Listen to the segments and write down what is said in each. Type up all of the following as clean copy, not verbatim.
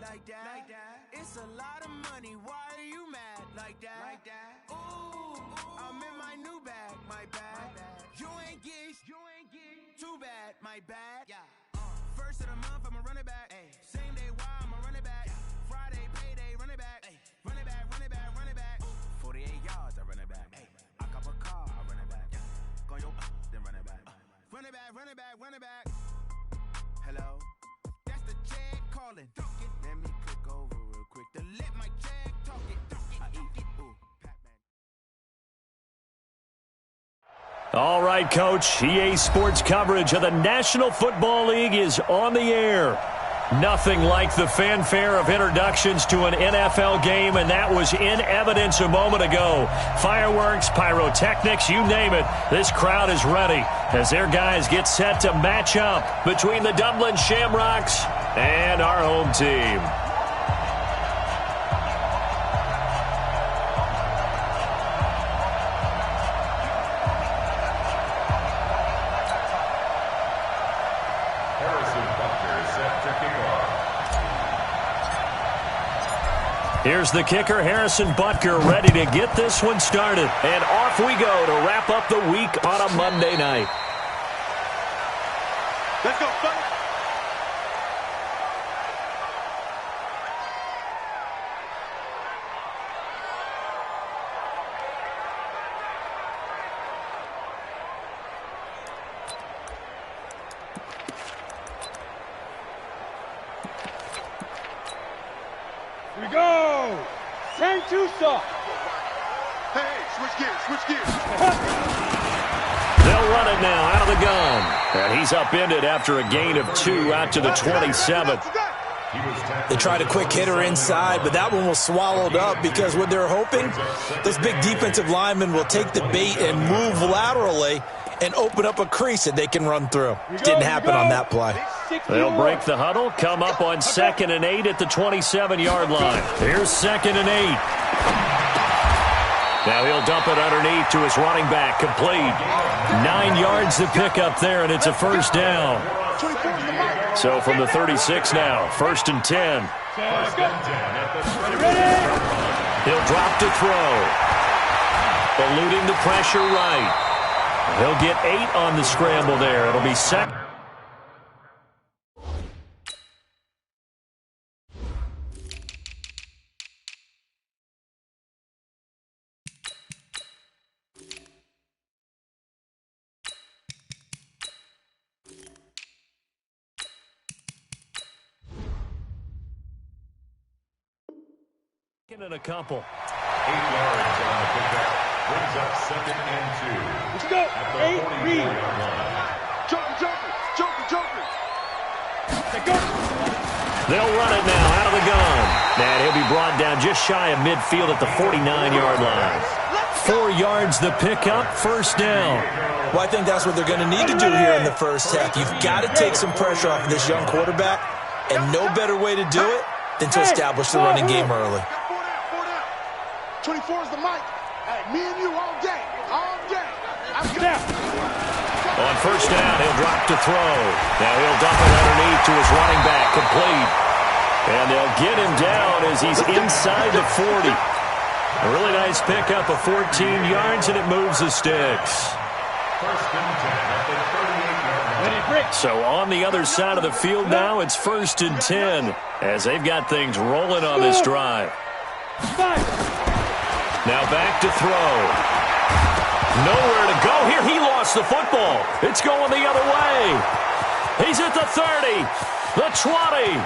Like that. It's a lot of money. Why are you mad? Like that. Ooh, I'm in my new bag. My bad. You ain't geeks. Too bad. My bad. First of the month, I'ma run it back. Same day, why I'ma run it back. Friday, payday, run it back. Run it back. 48 yards, I run it back. I cop a car, I run it back. Go yo, then run it back. Run it back. Hello? That's the jag calling. Let me click over real quick to let my jag talk it. I eat it. Ooh, Pac-Man. All right, Coach. EA Sports coverage of the National Football League is on the air. Nothing like the fanfare of introductions to an NFL game, and that was in evidence a moment ago. Fireworks, pyrotechnics, you name it. This crowd is ready as their guys get set to match up between the Dublin Shamrocks and our home team. Here's the kicker, Harrison Butker, ready to get this one started. And off we go to wrap up the week on a Monday night. Let's go, buddy. Here we go! Send to stop! Hey, switch gears. They'll run it now out of the gun. And he's upended after a gain of 2 out to the 27. They tried a quick hitter inside, but that one was swallowed up because what they're hoping, this big defensive lineman will take the bait and move laterally and open up a crease that they can run through. Didn't happen on that play. They'll break the huddle, come up on 2nd and 8 at the 27-yard line. Here's 2nd and 8. Now he'll dump it underneath to his running back, complete. 9 yards to pick up there, and it's a first down. So from the 36 now, 1st and 10. He'll drop to throw. Eluding the pressure right. He'll get 8 on the scramble there. It'll be second. And a couple. 8 yards on the pickup. Brings up 2nd and 2. Let's go. 8 read. Joker. Let's go. They'll run it now out of the gun. And he'll be brought down just shy of midfield at the 49-yard line. 4 yards the pickup, first down. Well, I think that's what they're going to need to do here in the first half. You've got to take some pressure off of this young quarterback, and no better way to do it than to establish the running game early. 24 is the mic. Hey, me and you all day. I'm good. On first down, he'll drop to throw. Now he'll dump it underneath to his running back, complete. And they'll get him down as he's inside the 40. A really nice pickup of 14 yards, and it moves the sticks. 1st and 10 at the 38-yard line. So on the other side of the field now, it's 1st and 10 as they've got things rolling on this drive. Now back to throw. Nowhere to go here. He lost the football. It's going the other way. He's at the 30, the 20,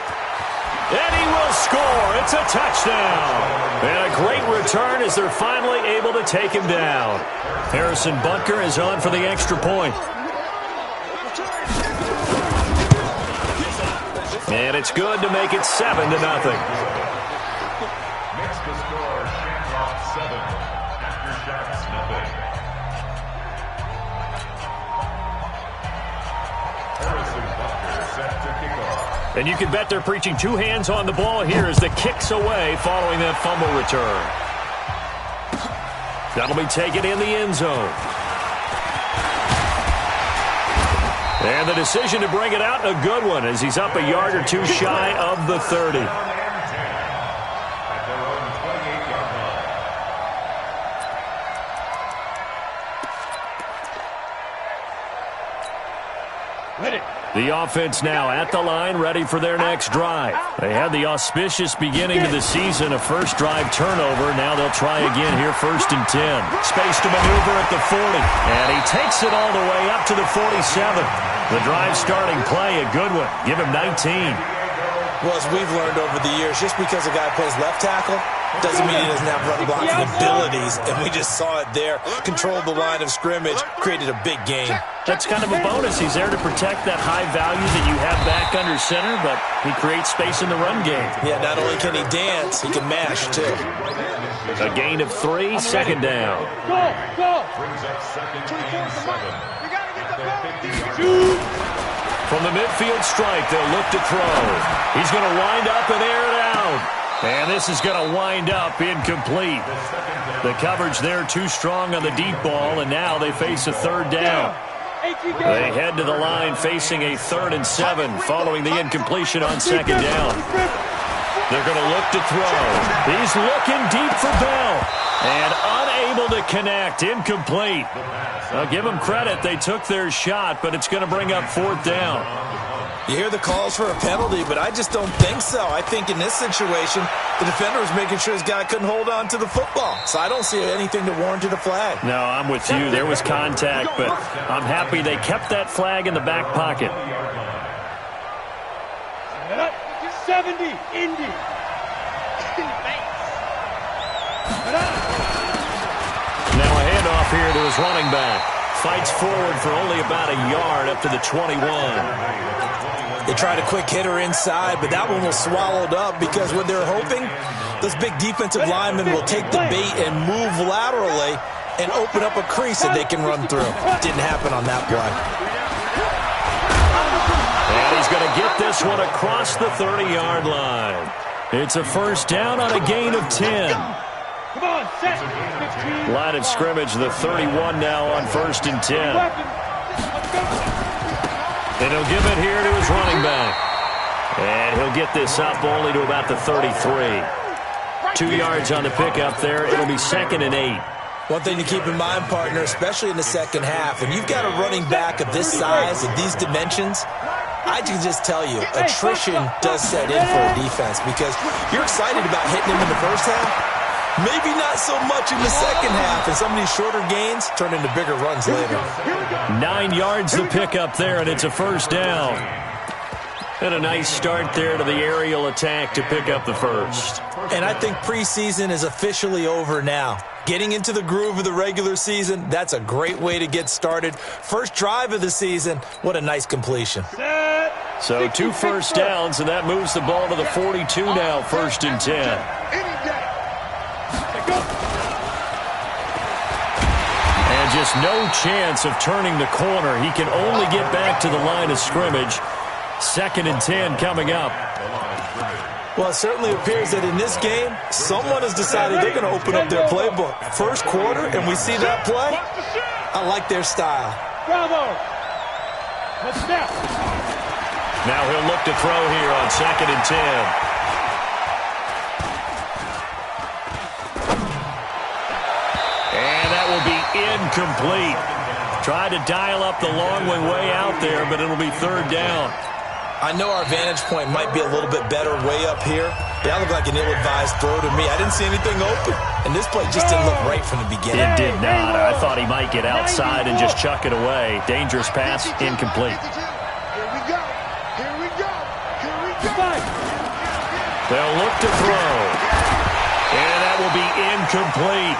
and he will score. It's a touchdown. And a great return as they're finally able to take him down. Harrison Butker is on for the extra point. And it's good to make it 7-0. Makes the score Shamrock 7. Aftershocks nothing. Harrison Butker set to kick off. And you can bet they're preaching 2 hands on the ball here as the kick's away following that fumble return. That'll be taken in the end zone. And the decision to bring it out, a good one, as he's up a yard or 2 shy of the 30. The offense now at the line, ready for their next drive. They had the auspicious beginning of the season, a first drive turnover. Now they'll try again here, 1st and 10. Space to maneuver at the 40. And he takes it all the way up to the 47. The drive starting play, a good one. Give him 19. Well, as we've learned over the years, just because a guy plays left tackle doesn't mean he doesn't have run blocking abilities, and we just saw it there. Controlled the line of scrimmage, created a big gain. That's kind of a bonus. He's there to protect that high value that you have back under center, but he creates space in the run game. Yeah, not only can he dance, he can mash, too. A gain of 3, 2nd down. Go! Brings up 2nd and 7. From the midfield strike, they'll look to throw. He's going to wind up and air it out. And this is going to wind up incomplete. The coverage there too strong on the deep ball, and now they face a 3rd down. They head to the line facing a 3rd and 7 following the incompletion on 2nd down. They're going to look to throw. He's looking deep for Bell. And unable to connect. Incomplete. I'll give them credit. They took their shot, but it's going to bring up 4th down. You hear the calls for a penalty, but I just don't think so. I think in this situation, the defender was making sure his guy couldn't hold on to the football. So I don't see anything to warrant a flag. No, I'm with you. There was contact, but I'm happy they kept that flag in the back pocket. 70, Indy. Now a handoff here to his running back. Fights forward for only about a yard up to the 21. They tried a quick hitter inside, but that one was swallowed up because what they're hoping, those big defensive linemen will take the bait and move laterally and open up a crease that they can run through. Didn't happen on that play. And he's going to get this one across the 30-yard line. It's a 1st down on a gain of 10. Come on, set. 15. Line of scrimmage, the 31 now on 1st and 10. And he'll give it here to his running back. And he'll get this up only to about the 33. 2 yards on the pickup there. It'll be 2nd and 8. One thing to keep in mind, partner, especially in the second half, when you've got a running back of this size and these dimensions, I can just tell you, attrition does set in for a defense because you're excited about hitting him in the first half. Maybe not so much in the second half, and some of these shorter gains turn into bigger runs later. 9 yards the pickup there, and it's a 1st down. And a nice start there to the aerial attack to pick up the 1st. And I think preseason is officially over now. Getting into the groove of the regular season, that's a great way to get started. First drive of the season, what a nice completion. So 2 first downs, and that moves the ball to the 42 now, 1st and 10. And just no chance of turning the corner. He can only get back to the line of scrimmage. 2nd and 10 coming up. Well, it certainly appears that in this game, someone has decided they're going to open up their playbook. First quarter, and we see that play. I like their style. Bravo. Now he'll look to throw here on 2nd and 10. Incomplete. Tried to dial up the long one way out there, but it'll be 3rd down. I know our vantage point might be a little bit better way up here, but that looked like an ill-advised throw to me. I didn't see anything open, and this play just didn't look right from the beginning. It did not. I thought he might get outside and just chuck it away. Dangerous pass, incomplete. Here we go. Here we go. Here we go. They'll look to throw. And that will be incomplete.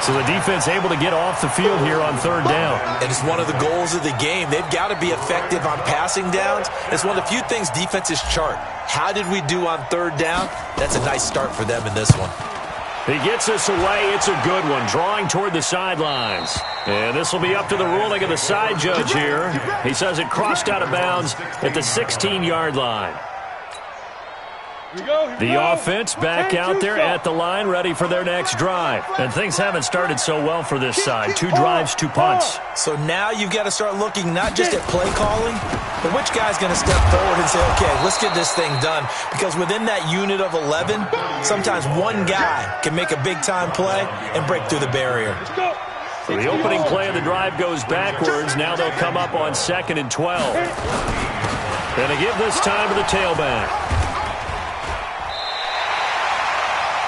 So the defense able to get off the field here on 3rd down. And it's one of the goals of the game. They've got to be effective on passing downs. It's one of the few things defenses chart. How did we do on 3rd down? That's a nice start for them in this one. He gets us away. It's a good one. Drawing toward the sidelines. And this will be up to the ruling of the side judge here. He says it crossed out of bounds at the 16-yard line. The offense back out there at the line, ready for their next drive. And things haven't started so well for this side. 2 drives, 2 punts. So now you've got to start looking not just at play calling, but which guy's going to step forward and say, okay, let's get this thing done. Because within that unit of 11, sometimes one guy can make a big-time play and break through the barrier. So the opening play of the drive goes backwards. Now they'll come up on 2nd and 12. And they give this time to the tailback.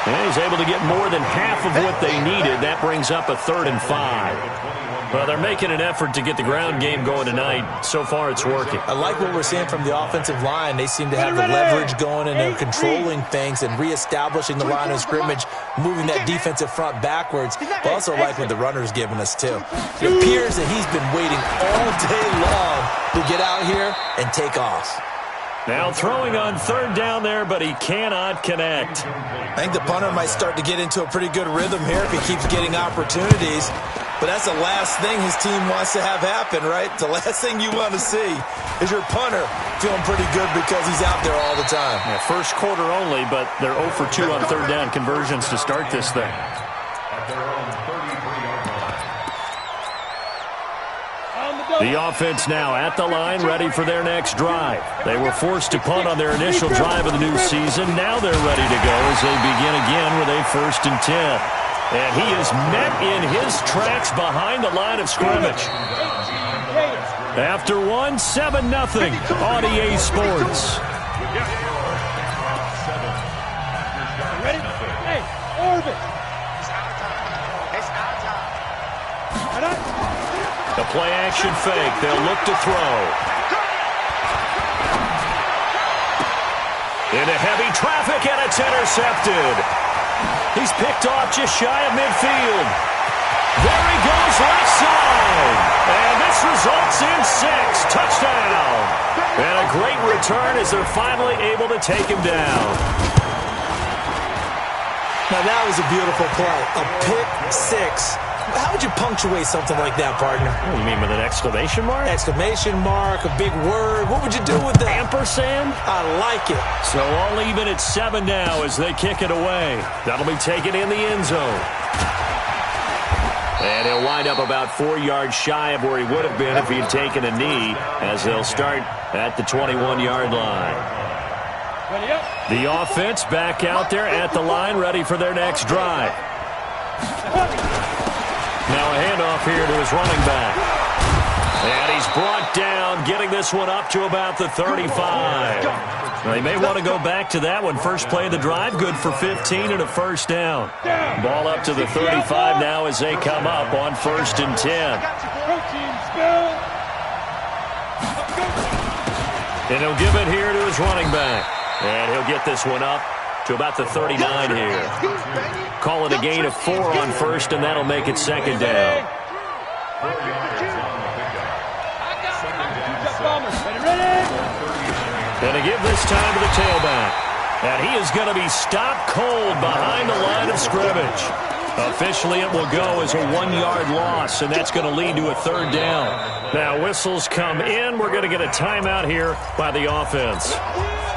And he's able to get more than half of what they needed. That brings up a 3rd and 5. Well, they're making an effort to get the ground game going tonight. So far, it's working. I like what we're seeing from the offensive line. They seem to have the leverage going, and they're controlling things and reestablishing the line of scrimmage, moving that defensive front backwards. But also like what the runner's giving us, too. It appears that he's been waiting all day long to get out here and take off. Now throwing on 3rd down there, but he cannot connect. I think the punter might start to get into a pretty good rhythm here if he keeps getting opportunities. But that's the last thing his team wants to have happen, right? The last thing you want to see is your punter feeling pretty good because he's out there all the time. Yeah, first quarter only, but they're 0 for 2 on 3rd down conversions to start this thing. The offense now at the line, ready for their next drive. They were forced to punt on their initial drive of the new season. Now they're ready to go as they begin again with a 1st and 10. And he is met in his tracks behind the line of scrimmage. After 1, 7-0 on EA Sports. Ready? Hey, orbit. The play-action fake. They'll look to throw. Into heavy traffic, and it's intercepted. He's picked off just shy of midfield. There he goes, left side. And this results in 6. Touchdown. And a great return as they're finally able to take him down. Now that was a beautiful play. A pick 6. How would you punctuate something like that, partner? You mean with an exclamation mark? Exclamation mark, a big word. What would you do with that? Ampersand? I like it. So all even at 7 now as they kick it away. That'll be taken in the end zone. And he'll wind up about 4 yards shy of where he would have been if he'd taken a knee, as they'll start at the 21-yard line. The offense back out there at the line, ready for their next drive. Now a handoff here to his running back. And he's brought down, getting this one up to about the 35. They may want to go back to that one. First play of the drive, good for 15 and a 1st down. Ball up to the 35 now as they come up on 1st and 10. And he'll give it here to his running back. And he'll get this one up to about the 39 here. Call it a gain of 4 on 1st, and that'll make it 2nd down. And to give this time to the tailback. And he is going to be stopped cold behind the line of scrimmage. Officially, it will go as a 1-yard loss, and that's going to lead to a 3rd down. Now, whistles come in. We're going to get a timeout here by the offense.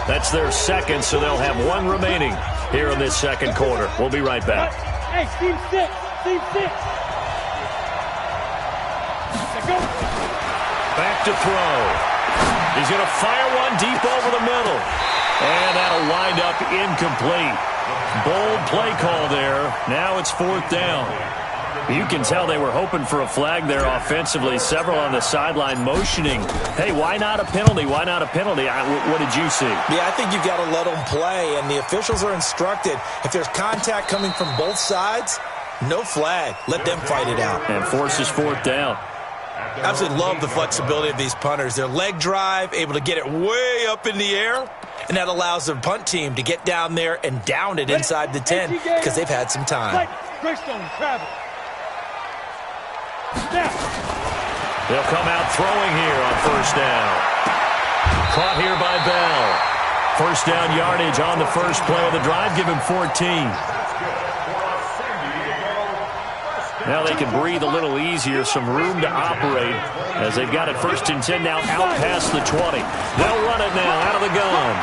That's their 2nd, so they'll have 1 remaining here in this 2nd quarter. We'll be right back. Hey, team 6. Team 6. Back to throw. He's going to fire one deep over the middle. And that'll wind up incomplete. Bold play call there. Now it's 4th down. You can tell they were hoping for a flag there offensively. Several on the sideline motioning. Hey, why not a penalty? Why not a penalty? What did you see? Yeah, I think you've got to let them play, and the officials are instructed. If there's contact coming from both sides, no flag. Let them fight it out. And forces 4th down. Absolutely love the flexibility of these punters. Their leg drive, able to get it way up in the air, and that allows the punt team to get down there and down it inside the 10 because they've had some time. They'll come out throwing here on 1st down. Caught here by Bell. 1st down yardage on the first play of the drive. Give him 14. Now they can breathe a little easier, some room to operate as they've got it 1st and 10 now out past the 20. They'll run it now out of the gun.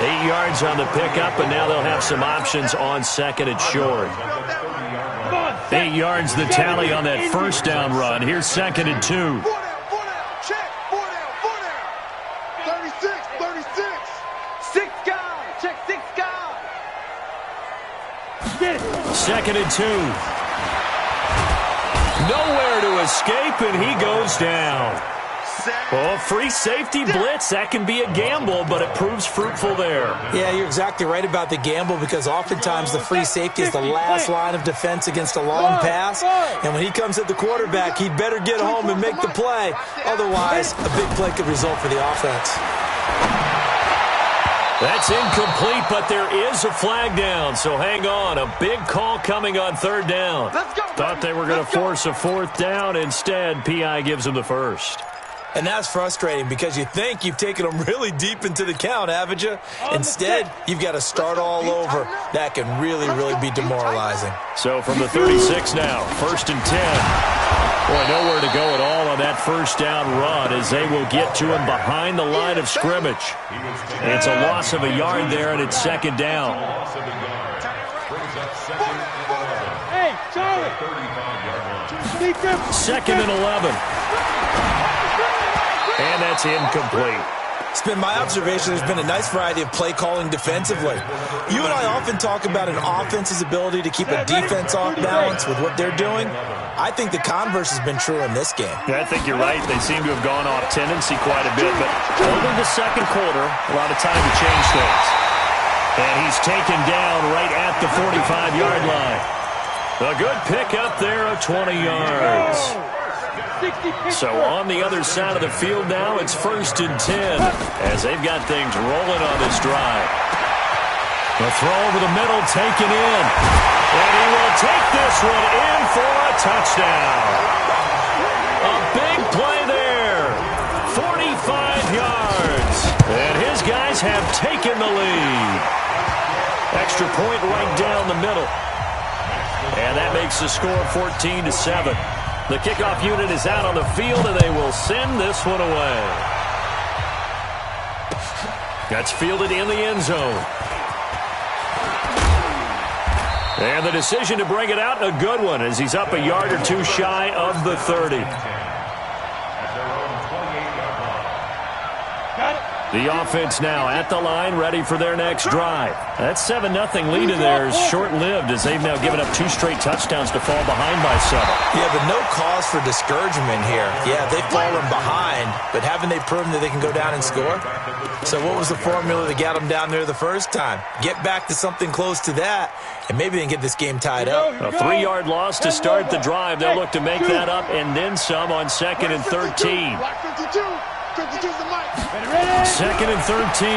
8 yards on the pickup, and now they'll have some options on 2nd and short. 8 yards the tally on that 1st down run. Here's 2nd and 2. 4 down, check, 4 down, 36, 36. 6 guys, check 6 guys. Get it. 2nd and 2. Nowhere to escape, and he goes down. Well, free safety blitz, that can be a gamble, but it proves fruitful there. Yeah, you're exactly right about the gamble because oftentimes the free safety is the last line of defense against a long pass. And when he comes at the quarterback, he'd better get home and make the play. Otherwise, a big play could result for the offense. That's incomplete, but there is a flag down, so hang on. A big call coming on 3rd down. Thought they were going to force a 4th down. Instead, P.I. gives them the first. And that's frustrating because you think you've taken them really deep into the count, haven't you? Instead, you've got to start all over. That can really, really be demoralizing. So from the 36 now, 1st and 10. Boy, nowhere to go at all on that 1st down run as they will get to him behind the line of scrimmage. It's a loss of a yard there, and it's 2nd down. Hey, Charlie! 2nd and 11. And that's incomplete. It's been my observation there's been a nice variety of play calling defensively. You and I often talk about an offense's ability to keep a defense off balance with what they're doing. I think the converse has been true in this game. Yeah, I think you're right. They seem to have gone off tendency quite a bit, but over the 2nd quarter, a lot of time to change things. And he's taken down right at the 45-yard line. A good pickup there of 20 yards. So on the other side of the field now, it's 1st and 10 as they've got things rolling on this drive. The throw over the middle taken in. And he will take this one in for a touchdown. A big play there. 45 yards. And his guys have taken the lead. Extra point right down the middle. And that makes the score 14-7. The kickoff unit is out on the field, and they will send this one away. That's fielded in the end zone. And the decision to bring it out, a good one, as he's up a yard or two shy of the 30. The offense now at the line, ready for their next drive. That 7-0 lead of theirs short-lived as they've now given up 2 straight touchdowns to fall behind by 7. Yeah, but no cause for discouragement here. Yeah, they've fallen behind, but haven't they proven that they can go down and score? So what was the formula that got them down there the first time? Get back to something close to that, and maybe they can get this game tied up. A 3-yard loss to start the drive. They'll look to make that up and then some on 2nd and 13. 2nd and 13.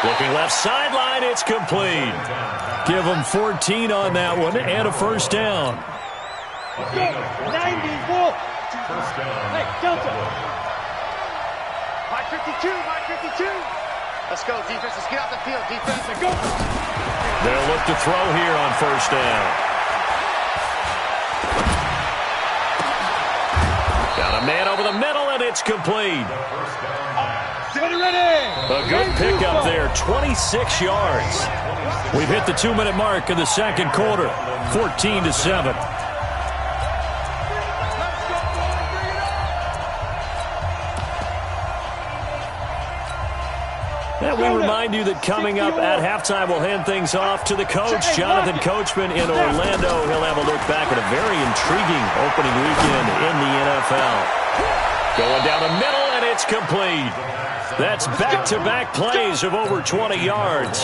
Looking left sideline, it's complete. Give them 14 on that one and a 1st down. 90, bull. Hey, Delta. My 52, my 52. Let's go, defense. Let's get out the field, defense. Let's go. They'll look to throw here on 1st down. Got a man over the middle, and it's complete. A good pickup there, 26 yards. We've hit the 2-minute mark of the 2nd quarter, 14-7. And we remind you that coming up at halftime, we'll hand things off to the coach, Jonathan Coachman in Orlando. He'll have a look back at a very intriguing opening weekend in the NFL. Going down the middle, and it's complete. That's back-to-back plays of over 20 yards.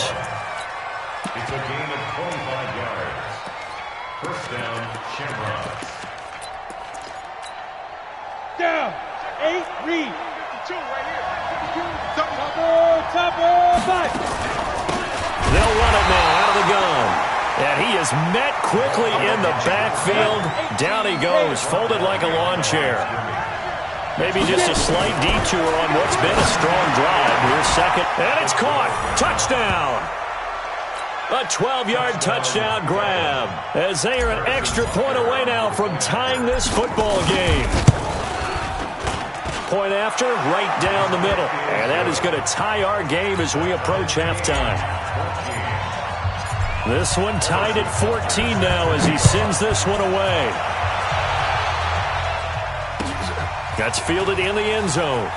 It's a gain of 25 yards. 1st down, Shamrocks. Down. 8, read. 52 right here. 52. Topper, 5. They'll run it now out of the gun. And he is met quickly in the backfield. Down he goes, folded like a lawn chair. Maybe just a slight detour on what's been a strong drive. Here's 2nd, and it's caught. Touchdown. A 12-yard touchdown grab as they are an extra point away now from tying this football game. Point after, right down the middle. And that is going to tie our game as we approach halftime. This one tied at 14 now as he sends this one away. That's fielded in the end zone.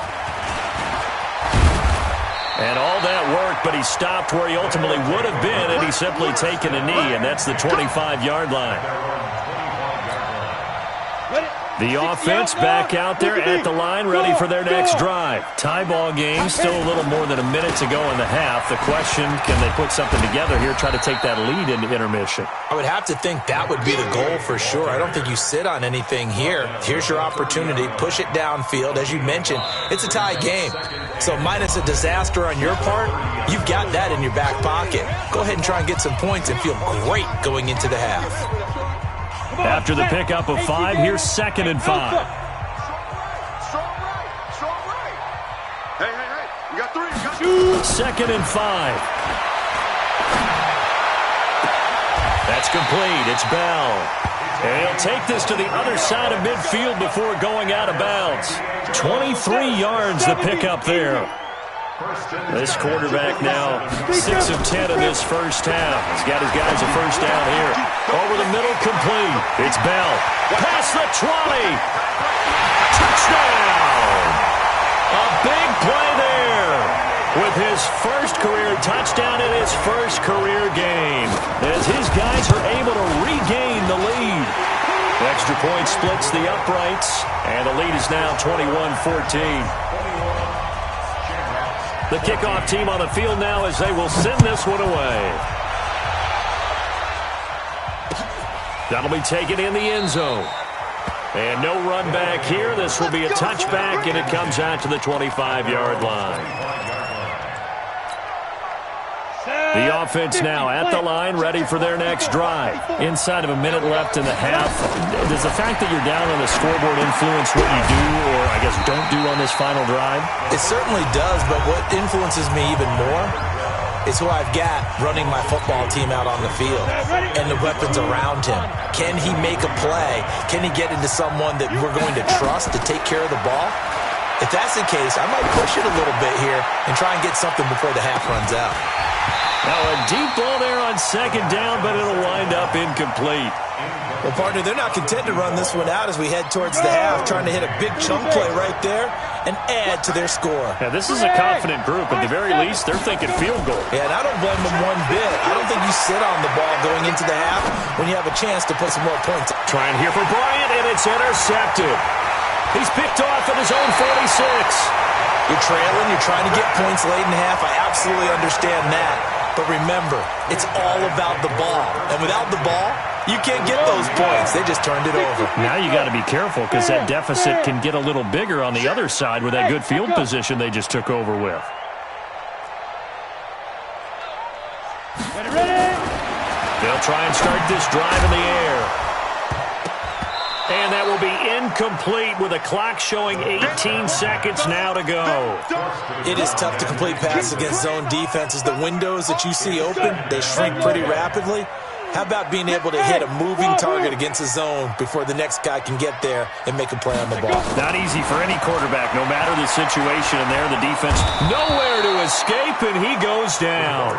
And all that work, but he stopped where he ultimately would have been, and he's simply taken a knee, and that's the 25-yard line. The offense back out there at the line, ready for their next drive. Tie ball game, still a little more than a minute to go in the half. The question, can they put something together here, try to take that lead into intermission? I would have to think that would be the goal for sure. I don't think you sit on anything here. Here's your opportunity. Push it downfield. As you mentioned, it's a tie game. So minus a disaster on your part, you've got that in your back pocket. Go ahead and try and get some points and feel great going into the half. After the pickup of 5, here's 2nd and 5. Strong right. Hey. You got 3. You got 2. 2nd and 5. That's complete. It's Bell. And he'll take this to the other side of midfield before going out of bounds. 23 yards the pickup there. This quarterback now 6 of 10 in this first half. He's got his guys a first down here. Over the middle, complete. It's Bell. Past the 20. Touchdown! A big play there with his first career touchdown in his first career game, as his guys are able to regain the lead. Extra point splits the uprights, and the lead is now 21-14. The kickoff team on the field now as they will send this one away. That'll be taken in the end zone. And no run back here. This will be a touchback, and it comes out to the 25-yard line. The offense now at the line, ready for their next drive. Inside of a minute left in the half. Does the fact that you're down on the scoreboard influence what you do, or I guess don't do on this final drive? It certainly does, but what influences me even more is who I've got running my football team out on the field and the weapons around him. Can he make a play? Can he get into someone that we're going to trust to take care of the ball? If that's the case, I might push it a little bit here and try and get something before the half runs out. Now a deep ball there on 2nd down, but it'll wind up incomplete. Well, partner, they're not content to run this one out as we head towards the half, trying to hit a big chunk play right there and add to their score. Now, this is a confident group. At the very least, they're thinking field goal. Yeah, and I don't blame them one bit. I don't think you sit on the ball going into the half when you have a chance to put some more points. Trying here for Bryant, and it's intercepted. He's picked off at his own 46. You're trailing. You're trying to get points late in half. I absolutely understand that. But remember, it's all about the ball. And without the ball, you can't get those points. They just turned it over. Now you got to be careful because that deficit can get a little bigger on the other side with that good field position they just took over with. They'll try and start this drive in the air. And that will be incomplete with a clock showing 18 seconds now to go. It is tough to complete passes against zone defenses. The windows that you see open, they shrink pretty rapidly. How about being able to hit a moving target against a zone before the next guy can get there and make a play on the ball? Not easy for any quarterback, no matter the situation. And there, the defense nowhere to escape, and he goes down.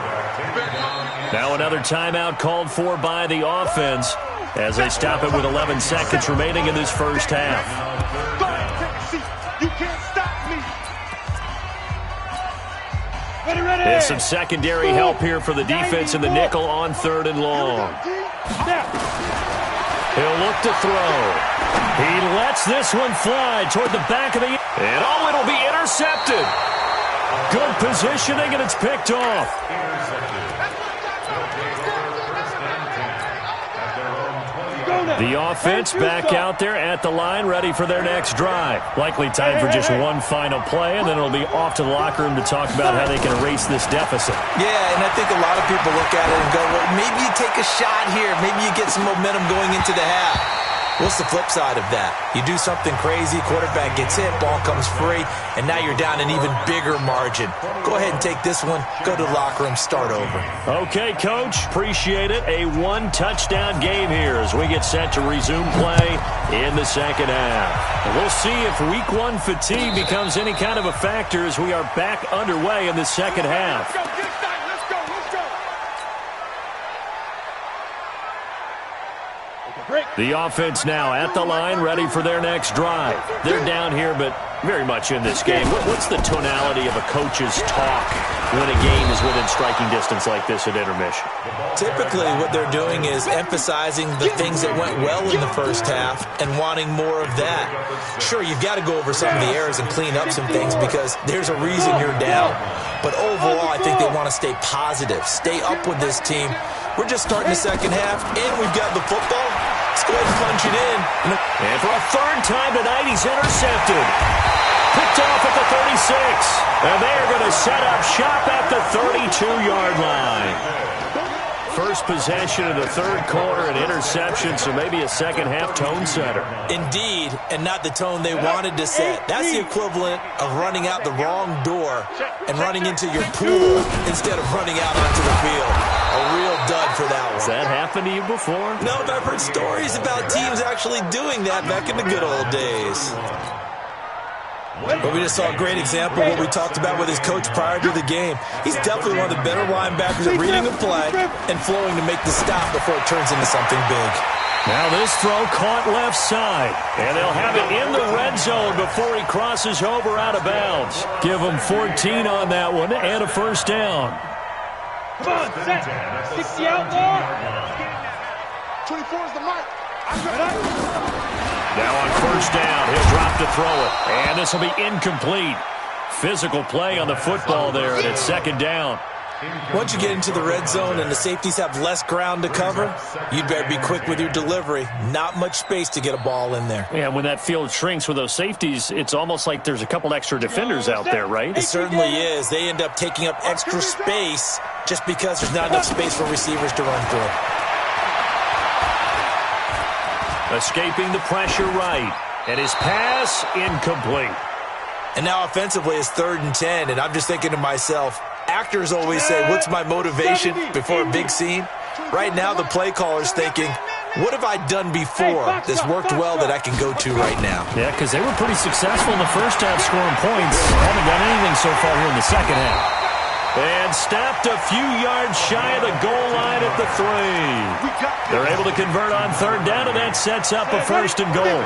Now another timeout called for by the offense as they stop it with 11 seconds remaining in this first half. Go ahead, take a seat. You can't stop me. Ready. There's some secondary help here for the defense in the nickel on 3rd and long. He'll look to throw. He lets this one fly toward the back of the... And it'll be intercepted. Good positioning, and it's picked off. The offense back out there at the line, ready for their next drive. Likely time for just one final play, and then it'll be off to the locker room to talk about how they can erase this deficit. Yeah, and I think a lot of people look at it and go, well, maybe you take a shot here. Maybe you get some momentum going into the half. What's the flip side of that? You do something crazy, quarterback gets hit, ball comes free, and now you're down an even bigger margin. Go ahead and take this one, go to the locker room, start over. Okay, Coach, appreciate it. A one-touchdown game here as we get set to resume play in the second half. And we'll see if Week 1 fatigue becomes any kind of a factor as we are back underway in the second half. Let's go. Let's go. Break. The offense now at the line, ready for their next drive. They're down here, but very much in this game. What's the tonality of a coach's talk when a game is within striking distance like this at intermission? Typically, what they're doing is emphasizing the things that went well in the first half and wanting more of that. Sure, you've got to go over some of the errors and clean up some things because there's a reason you're down. But overall, I think they want to stay positive, stay up with this team. We're just starting the second half, and we've got the football. Let's go ahead and punch it in. And for a third time tonight, he's intercepted. Picked off at the 36. And they're going to set up shop at the 32-yard line. First possession of the third quarter, an interception, so maybe a second-half tone setter. Indeed, and not the tone they wanted to set. That's the equivalent of running out the wrong door and running into your pool instead of running out onto the field. A real dud for that one. Has that happened to you before? No, but I've heard stories about teams actually doing that back in the good old days. But we just saw a great example of what we talked about with his coach prior to the game. He's definitely one of the better linebackers at reading the play and flowing to make the stop before it turns into something big. Now this throw caught left side, and they'll have it in the red zone before he crosses over out of bounds. Give him 14 on that one and a first down. Come on, set. 60 out more. 24 is the mark. Now on first down, he'll drop to throw it. And this will be incomplete. Physical play on the football there, and it's second down. Once you get into the red zone and the safeties have less ground to cover, you'd better be quick with your delivery. Not much space to get a ball in there. Yeah, when that field shrinks with those safeties, it's almost like there's a couple extra defenders out there, right? It certainly is. They end up taking up extra space just because there's not enough space for receivers to run through. Escaping the pressure right. And his pass incomplete. And now offensively it's 3rd and 10, and I'm just thinking to myself, actors always say, what's my motivation before a big scene? Right now the play caller's thinking, what have I done before that's worked well that I can go to right now? Yeah, because they were pretty successful in the first half scoring points. Haven't done anything so far here in the second half. And stopped a few yards shy of the goal line at the 3. They're able to convert on third down, and that sets up a first and goal.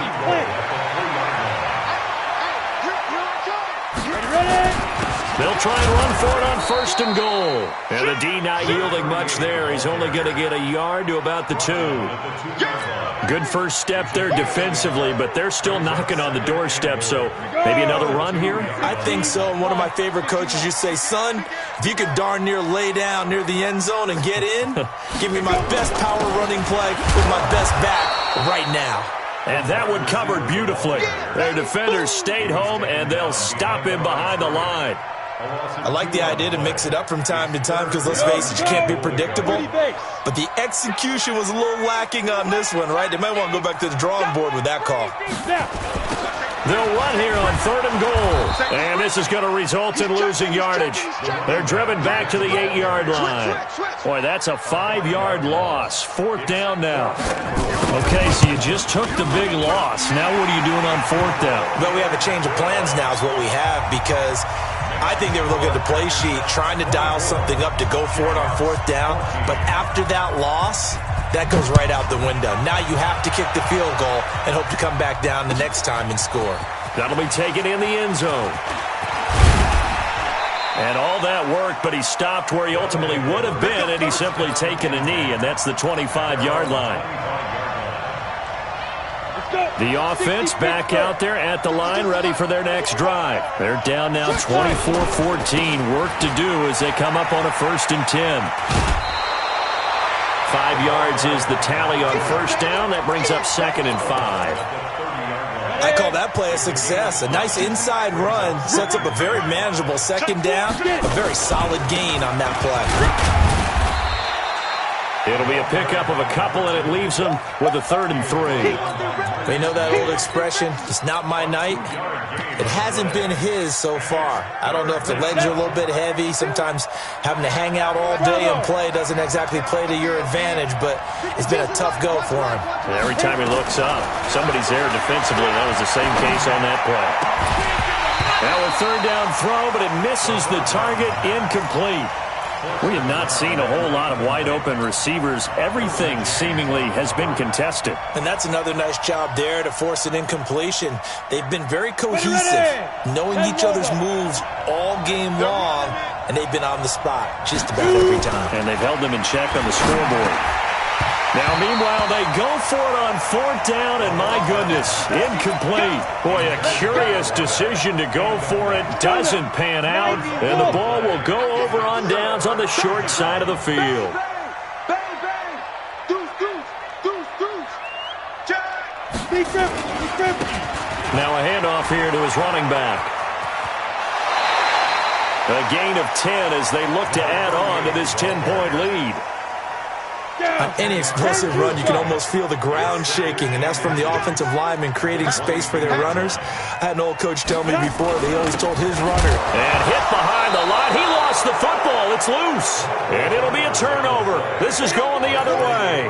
They'll try and run for it on first and goal. And the D not yielding much there. He's only going to get a yard to about the 2. Good first step there defensively, but they're still knocking on the doorstep, so maybe another run here? I think so. And one of my favorite coaches used to say, son, if you could darn near lay down near the end zone and get in, give me my best power running play with my best back right now. And that one covered beautifully. Their defenders stayed home, and they'll stop him behind the line. I like the idea to mix it up from time to time because, let's face it, you can't be predictable. But the execution was a little lacking on this one, right? They might want to go back to the drawing board with that call. They'll run here on 3rd and goal. And this is going to result in losing yardage. They're driven back to the 8-yard line. Boy, that's a 5-yard loss. 4th down now. Okay, so you just took the big loss. Now what are you doing on 4th down? Well, we have a change of plans now is what we have because I think they were looking at the play sheet, trying to dial something up to go for it on 4th down. But after that loss, that goes right out the window. Now you have to kick the field goal and hope to come back down the next time and score. That'll be taken in the end zone. And all that worked, but he stopped where he ultimately would have been, and he's simply taken a knee, and that's the 25-yard line. The offense back out there at the line, ready for their next drive. They're down now 24-14. Work to do as they come up on a 1st and 10. 5 yards is the tally on first down. That brings up 2nd and 5. I call that play a success. A nice inside run sets up a very manageable 2nd down. A very solid gain on that play. It'll be a pickup of a couple, and it leaves them with a 3rd and 3. They know that old expression, it's not my night. It hasn't been his so far. I don't know if the legs are a little bit heavy. Sometimes having to hang out all day and play doesn't exactly play to your advantage, but it's been a tough go for him. And every time he looks up, somebody's there defensively. That was the same case on that play. Now a 3rd down throw, but it misses the target, incomplete. We have not seen a whole lot of wide-open receivers. Everything seemingly has been contested. And that's another nice job there to force an incompletion. They've been very cohesive, knowing each other's moves all game long, and they've been on the spot just about every time. And they've held them in check on the scoreboard. Now, meanwhile, they go for it on 4th down, and my goodness, incomplete. Boy, a curious decision to go for it. Doesn't pan out, and the ball will go over on downs on the short side of the field. Now a handoff here to his running back. A gain of 10 as they look to add on to this 10-point lead. On any explosive run, you can almost feel the ground shaking, and that's from the offensive linemen creating space for their runners. I had an old coach tell me before, they always told his runner. And hit behind the line. He lost the football. It's loose. And it'll be a turnover. This is going the other way.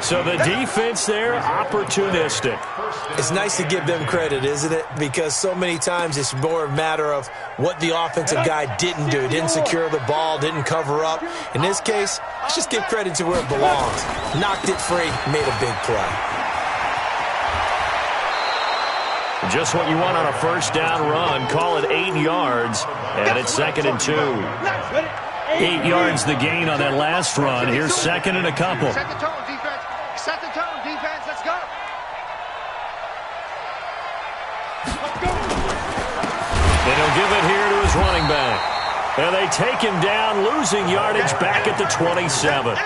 So the defense there, opportunistic. It's nice to give them credit, isn't it? Because so many times it's more a matter of what the offensive guy didn't do. Didn't secure the ball, didn't cover up. In this case, let's just give credit to where it belongs. Knocked it free, made a big play. Just what you want on a 1st down run. Call it 8 yards, and it's 2nd and 2. 8 yards the gain on that last run. Here's 2nd and a couple. Set the tone, defense. Set the tone, defense. Let's go. And he'll give it here to his running back. And they take him down, losing yardage back at the 27.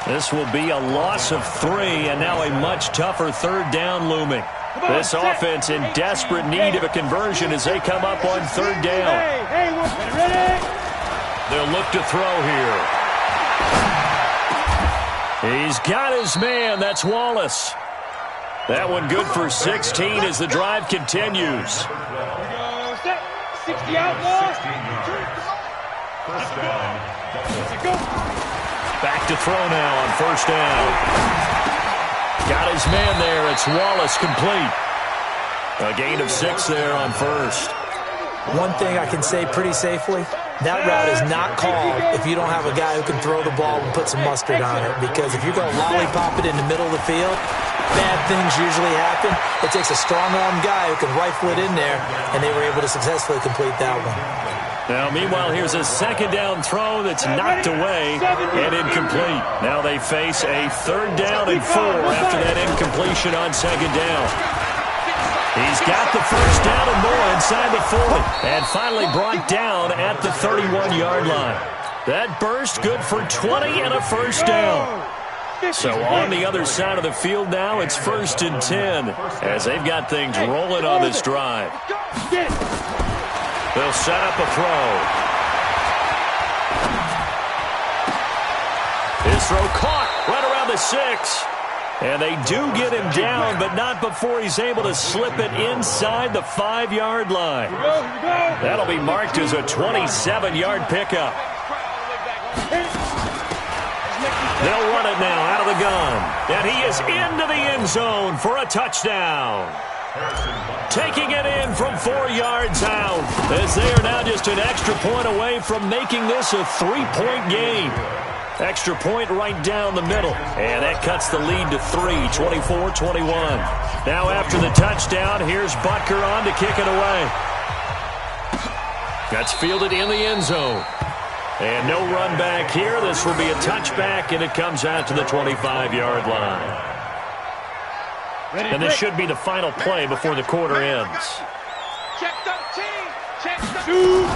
This will be a loss of 3, and now a much tougher 3rd down looming. This offense in desperate need of a conversion as they come up on 3rd down. They'll look to throw here. He's got his man. That's Wallace. That one good for 16 as the drive continues. 60 out, Back to throw now on 1st down. Got his man there. It's Wallace complete. A gain of 6 there on 1st. One thing I can say pretty safely, that route is not called if you don't have a guy who can throw the ball and put some mustard on it. Because if you're going to lollipop it in the middle of the field, bad things usually happen. It takes a strong-arm guy who can rifle it in there, and they were able to successfully complete that one. Now, meanwhile, here's a 2nd down throw that's knocked away and incomplete. Now they face a 3rd down and 4 after that incompletion on 2nd down. He's got the 1st down and more inside the 40, and finally brought down at the 31-yard line. That burst good for 20 and a 1st down. So on the other side of the field now, it's 1st and 10 as they've got things rolling on this drive. They'll set up a throw. His throw caught right around the 6. And they do get him down, but not before he's able to slip it inside the 5-yard line. That'll be marked as a 27-yard pickup. They'll run it now out of the gun. And he is into the end zone for a touchdown. Taking it in from 4 yards out, as they are now just an extra point away from making this a 3-point game. Extra point right down the middle, and that cuts the lead to 3, 24-21. Now after the touchdown, here's Butker on to kick it away. That's fielded in the end zone. And no run back here. This will be a touchback, and it comes out to the 25-yard line. And this should be the final play before the quarter ends. Check 13. Check 13.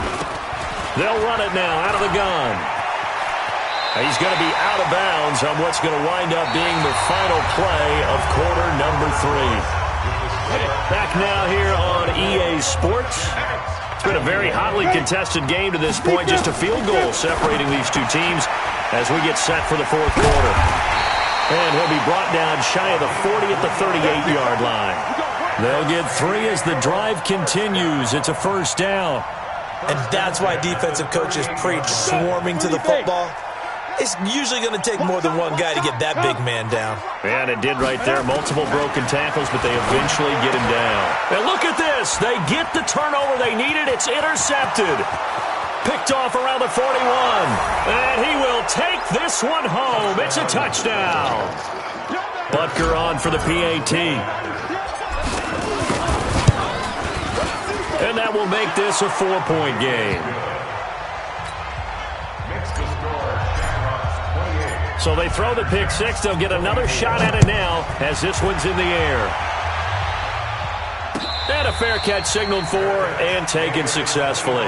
They'll run it now out of the gun. He's going to be out of bounds on what's going to wind up being the final play of quarter number 3. Back now here on EA Sports. It's been a very hotly contested game to this point. Just a field goal separating these two teams as we get set for the 4th quarter. And he'll be brought down shy of the 40 at the 38-yard line. They'll get 3 as the drive continues. It's a 1st down. And that's why defensive coaches preach swarming to the football. It's usually going to take more than one guy to get that big man down. And it did right there. Multiple broken tackles, but they eventually get him down. And look at this. They get the turnover they needed. It's intercepted. Picked off around the 41. And he will take this one home. It's a touchdown. Butker on for the PAT. And that will make this a 4-point game. So they throw the pick six. They'll get another shot at it now as this one's in the air. And a fair catch signaled for and taken successfully.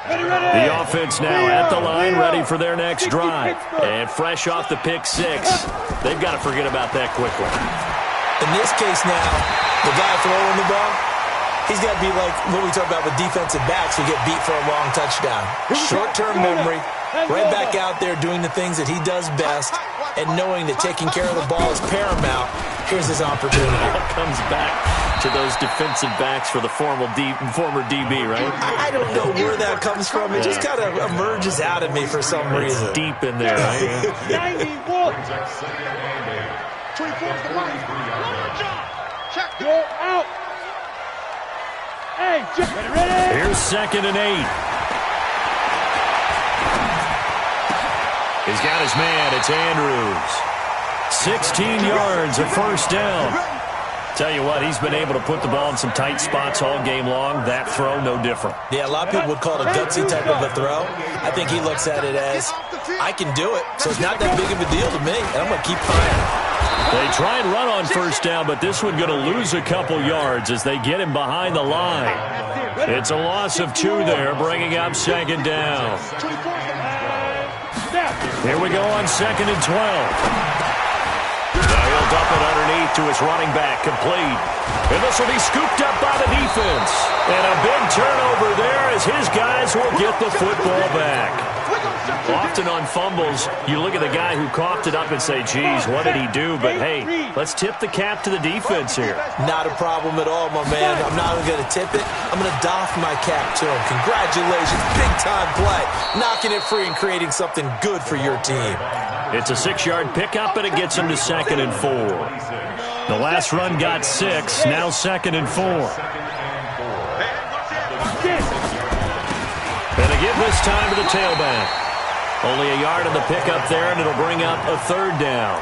The offense now at the line, ready for their next drive. And fresh off the pick six, they've got to forget about that quickly. In this case now, the guy throwing the ball, he's got to be like what we talk about with defensive backs who get beat for a long touchdown. Short-term memory, right back out there doing the things that he does best, and knowing that taking care of the ball is paramount. Here's his opportunity. It comes back to those defensive backs for the former DB, right? I don't know where that comes from. It just kind of emerges out of me for some reason. It's deep in there, right? 91. 24 is the line. Check. Go out. Hey, ready. Here's 2nd and 8. He's got his man. It's Andrews. 16 yards, a first down. Tell you what, he's been able to put the ball in some tight spots all game long. That throw, no different. Yeah, a lot of people would call it a gutsy type of a throw. I think he looks at it as, I can do it, so it's not that big of a deal to me, and I'm going to keep firing. They try and run on first down, but this one going to lose a couple yards as they get him behind the line. It's a loss of 2 there, bringing up 2nd down. Here we go on 2nd and 12. Now he'll dump it underneath to his running back, complete. And this will be scooped up by the defense. And a big turnover there as his guys will get the football back. Often on fumbles, you look at the guy who coughed it up and say, geez, what did he do? But, hey, let's tip the cap to the defense here. Not a problem at all, my man. I'm not even going to tip it. I'm going to doff my cap to him. Congratulations. Big-time play. Knocking it free and creating something good for your team. It's a 6-yard pickup, and it gets him to 2nd and 4. The last run got 6, now 2nd and 4. And a give this time to the tailback. Only a yard on the pickup there, and it'll bring up a 3rd down.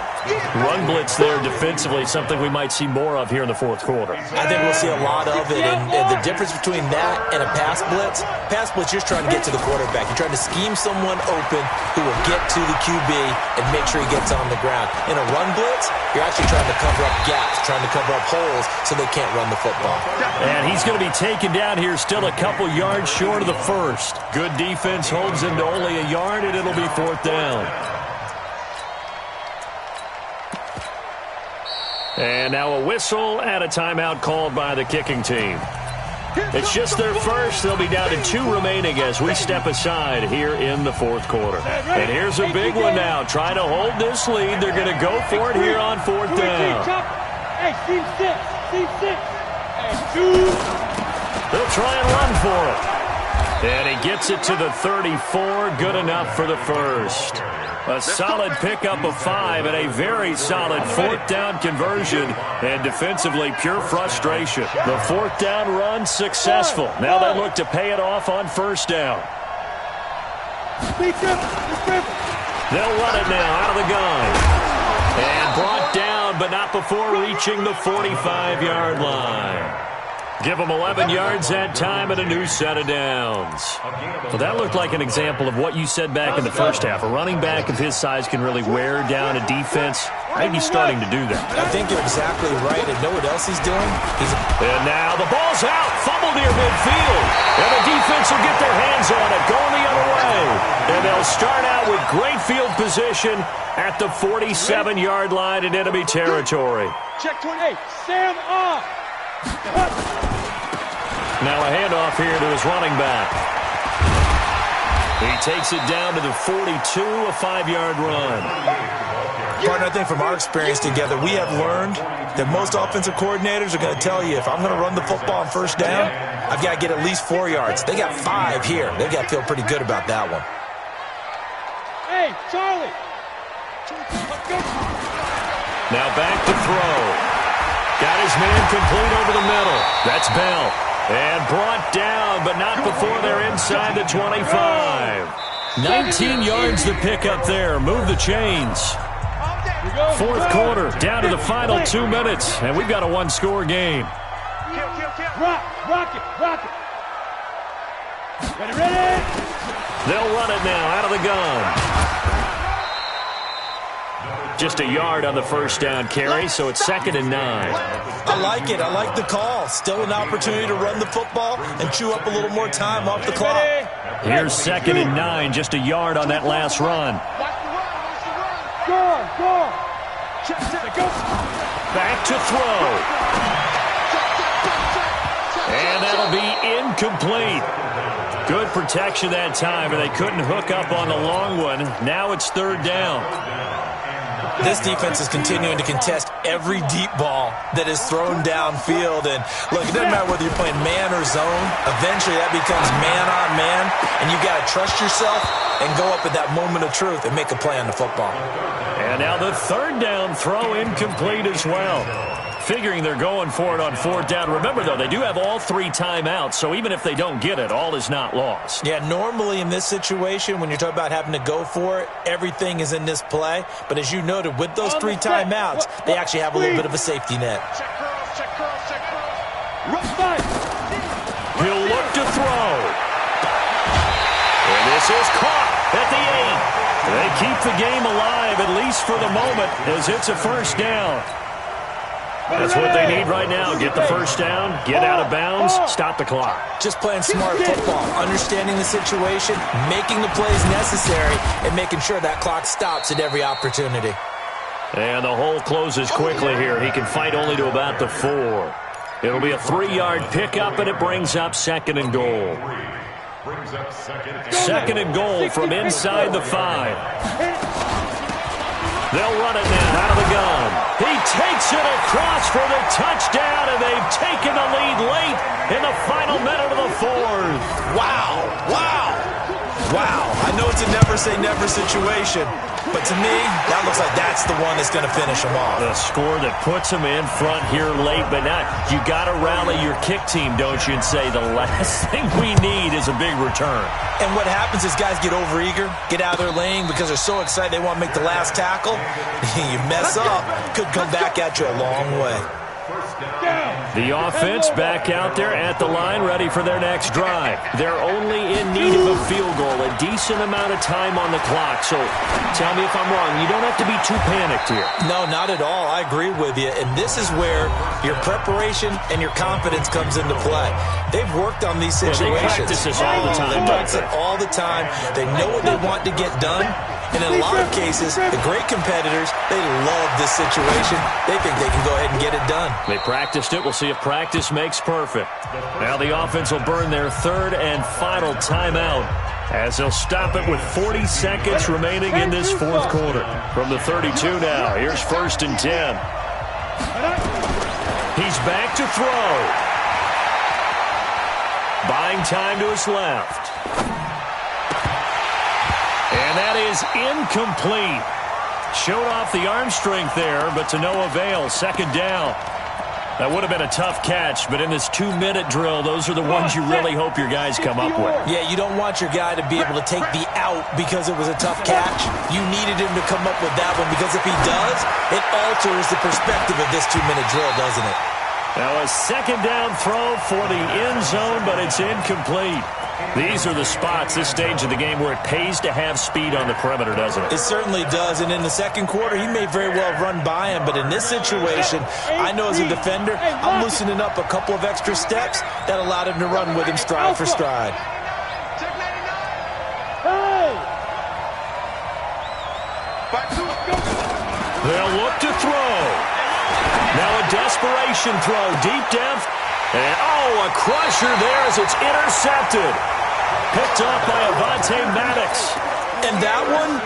Run blitz there defensively, something we might see more of here in the 4th quarter. I think we'll see a lot of it, and the difference between that and a pass blitz, you're just trying to get to the quarterback. You're trying to scheme someone open who will get to the QB and make sure he gets on the ground. In a run blitz, you're actually trying to cover up gaps, trying to cover up holes so they can't run the football. And he's going to be taken down here still a couple yards short of the first. Good defense holds him to only a yard, and it'll be 4th down. And now a whistle and a timeout called by the kicking team. It's just their first. They'll be down to 2 remaining as we step aside here in the 4th quarter. And here's a big one now. Trying to hold this lead. They're going to go for it here on 4th down. Hey, team 6. Hey, 2. They'll try and run for it. And he gets it to the 34. Good enough for the first. A solid pickup of 5 and a very solid 4th down conversion. And defensively, pure frustration. The 4th down run successful. Now they look to pay it off on 1st down. They'll run it now out of the gun. And brought down, but not before reaching the 45-yard line. Give them 11 yards that time and a new set of downs. Well, that looked like an example of what you said back in the first half. A running back of his size can really wear down a defense. I think he's starting to do that. I think you're exactly right. And know what else he's doing? And now the ball's out. Fumble near midfield. And the defense will get their hands on it. Going the other way. And they'll start out with great field position at the 47-yard line in enemy territory. Check 28. Sam off. Now a handoff here to his running back. He takes it down to the 42, a 5-yard run. Partner, I think from our experience together, we have learned that most offensive coordinators are going to tell you, if I'm going to run the football on 1st down, I've got to get at least 4 yards. They got 5 here. They've got to feel pretty good about that one. Hey, Charlie. Now back to throw. Got his man complete over the middle. That's Bell. And brought down, but not before they're inside the 25. 19 yards to pick up there. Move the chains. Fourth quarter, down to the final 2 minutes, and we've got a one-score game. Rock it. Ready? They'll run it now out of the gun. Just a yard on the first down carry, so it's 2nd and 9. I like it. I like the call. Still an opportunity to run the football and chew up a little more time off the clock. Here's 2nd and 9, just a yard on that last run. Go. Back to throw. And that'll be incomplete. Good protection that time, but they couldn't hook up on the long one. Now it's 3rd down. This defense is continuing to contest every deep ball that is thrown downfield. And, look, it doesn't matter whether you're playing man or zone. Eventually that becomes man on man, and you've got to trust yourself and go up at that moment of truth and make a play on the football. And now the 3rd down throw incomplete as well. Figuring they're going for it on 4th down. Remember, though, they do have all 3 timeouts, so even if they don't get it, all is not lost. Yeah, normally in this situation, when you're talking about having to go for it, everything is in this play. But as you noted, with those 3 timeouts, they actually have a little bit of a safety net. He'll look to throw. And this is caught at the 8. They keep the game alive, at least for the moment, as it's a first down. That's what they need right now. Get the first down, get out of bounds, stop the clock. Just playing smart football, understanding the situation, making the plays necessary, and making sure that clock stops at every opportunity. And the hole closes quickly here. He can fight only to about the 4. It'll be a 3-yard pickup, and it brings up 2nd and goal. 2nd and goal from inside the 5. They'll run it now out of the gun. He takes it across for the touchdown, and they've taken the lead late in the final minute of the 4th. Wow. I know it's a never-say-never situation, but to me, that looks like that's the one that's going to finish them off. The score that puts them in front here late, but now you got to rally your kick team, don't you, and say the last thing we need is a big return. And what happens is guys get overeager, get out of their lane because they're so excited they want to make the last tackle. You mess up, could come back at you a long way. The offense back out there at the line, ready for their next drive. They're only in need of a field goal, a decent amount of time on the clock. So tell me if I'm wrong. You don't have to be too panicked here. No, not at all. I agree with you. And this is where your preparation and your confidence comes into play. They've worked on these situations. They practice this all the time. They practice it all the time. They know what they want to get done. And in a lot of cases, the great competitors, they love this situation. They think they can go ahead and get it done. They practiced it. We'll see if practice makes perfect. Now the offense will burn their 3rd and final timeout as they'll stop it with 40 seconds remaining in this 4th quarter. From the 32 now, here's 1st and 10. He's back to throw. Buying time to his left. And that is incomplete. Showed off the arm strength there, but to no avail. 2nd down. That would have been a tough catch, but in this 2-minute drill, those are the ones you really hope your guys come up with. Yeah, you don't want your guy to be able to take the out because it was a tough catch. You needed him to come up with that one because if he does, it alters the perspective of this 2-minute drill, doesn't it? Now a 2nd down throw for the end zone, but it's incomplete. These are the spots, this stage of the game, where it pays to have speed on the perimeter, doesn't it? It certainly does, and in the 2nd quarter, he may very well run by him, but in this situation, I know as a defender, I'm loosening up a couple of extra steps that allowed him to run with him stride for stride. They'll look to throw. Now a desperation throw deep down. And, a crusher there as it's intercepted. Picked off by Avonte Maddox. And that one,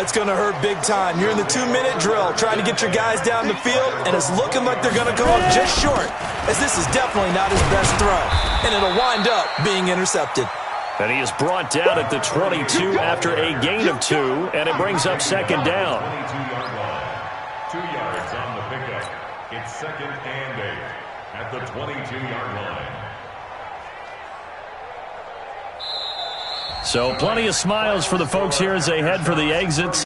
it's going to hurt big time. You're in the 2-minute drill trying to get your guys down the field, and it's looking like they're going to come up just short, as this is definitely not his best throw. And it'll wind up being intercepted. And he is brought down at the 22 after a gain of 2, and it brings up 2nd down. 2 yards on the pickup. It's 2nd and 8 at the 22-yard line. So plenty of smiles for the folks here as they head for the exits.